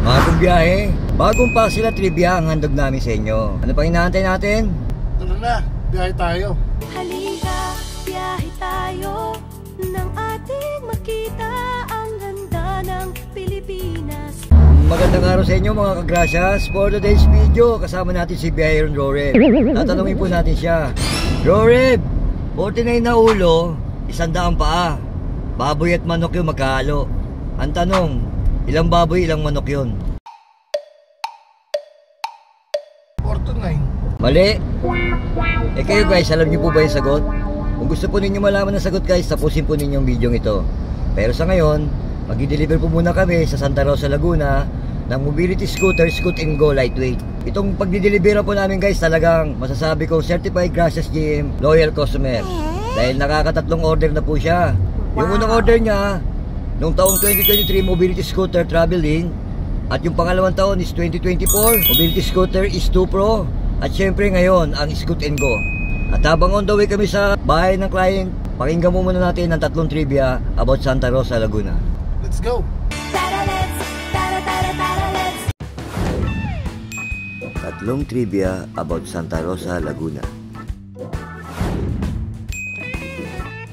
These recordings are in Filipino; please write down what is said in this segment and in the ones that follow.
Bagong biyahe, bagong pa sila trivia ang handog namin sa inyo. Ano pang inaantay natin? Tara na, biyahe tayo. Halika, biyahe tayo nang ating makita ang ganda ng Pilipinas. Magandang araw sa inyo mga kagrasyas. For today's video, kasama natin si Biyahero Roreb. Tatanungin po natin siya. Roreb, 49 na ulo, 100 paa. Baboy at manok yung magkahalo. Ang tanong, ilang baboy, ilang manok yun? 49. Mali. Kayo guys, alam niyo po ba yung sagot? Kung gusto po ninyo malaman ang sagot guys, tapusin po ninyo yung video ito. Pero sa ngayon, mag-i-deliver po muna kami sa Santa Rosa, Laguna ng mobility scooter, Scoot and Go Lightweight. Itong pag-deliver po namin guys, talagang masasabi kong certified Gracias GM loyal customer. Dahil nakakatatlong order na po siya. Yung unang order niya, noong taong 2023, mobility scooter traveling. At yung pangalawang taon is 2024, mobility scooter is 2 Pro. At syempre ngayon, ang Scoot and Go. At habang on the way kami sa bahay ng client, pakinggan mo muna natin ang tatlong trivia about Santa Rosa, Laguna. Let's go! Tatlong trivia about Santa Rosa, Laguna.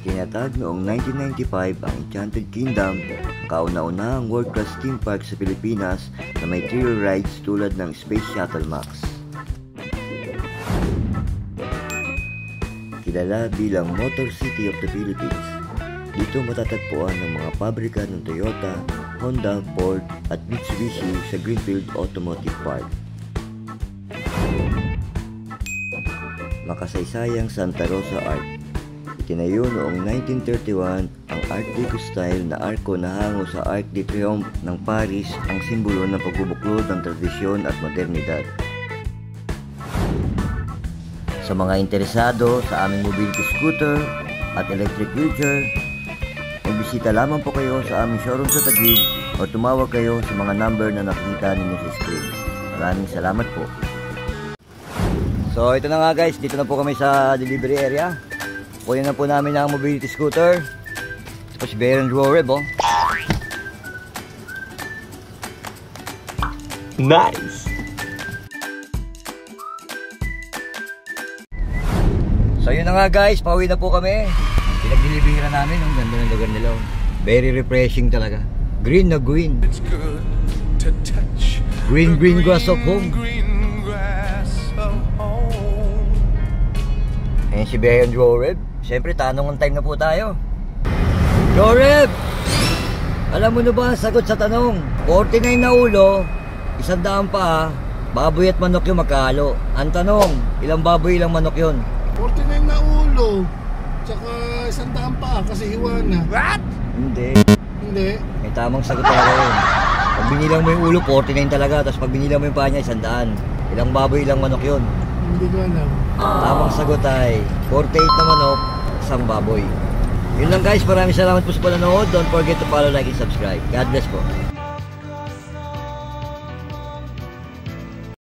Tinatag noong 1995 ang Enchanted Kingdom, kauna-unahang world-class theme park sa Pilipinas na may thrill rides tulad ng Space Shuttle Max. Kilala bilang Motor City of the Philippines, dito matatagpuan ng mga pabrika ng Toyota, Honda, Ford at Mitsubishi sa Greenfield Automotive Park. Makasaysayang Santa Rosa Art. Itinayo noong 1931 ang Art Deco style na arko na hango sa Arc de Triomphe ng Paris, ang simbolo ng pagbubuklod ng tradisyon at modernidad. Sa mga interesado sa aming mobility scooter at electric wheelchair, magbisita lamang po kayo sa aming showroom sa Taguig o tumawag kayo sa mga number na nakikita ninyo sa screen. Maraming salamat po. So ito na nga guys, dito na po kami sa delivery area. Kunin na po namin ang mobility scooter. Ito po si Biyahero Roreb, oh. Nice! So yun na nga guys, pauwi na po kami. Pinag-delivery namin, ang ganda ng lugar nila. Very refreshing talaga. Green na green. It's good to touch Green grass of home. green grass of home. Ayan si Biyahero Roreb. Siyempre, tanong on time na po tayo. Roreb! Alam mo na ba ang sagot sa tanong? 49 na ulo, 100 paa, baboy at manok yung magkahalo. Ang tanong, ilang baboy, ilang manok yun? 49 na ulo, tsaka 100 pa kasi hiwa na. What? Hindi. Hindi. May tamang sagot talaga yun. Pag binilang mo yung ulo, 49 talaga. Tapos pag binilang mo yung paa niya, 100. Ilang baboy, ilang manok yun? Hindi ko alam. Tamang sagot ay 48 na manok, 1 baboy. Yun lang guys, maraming salamat po sa panonood. Don't forget to follow, like, and subscribe. God bless po.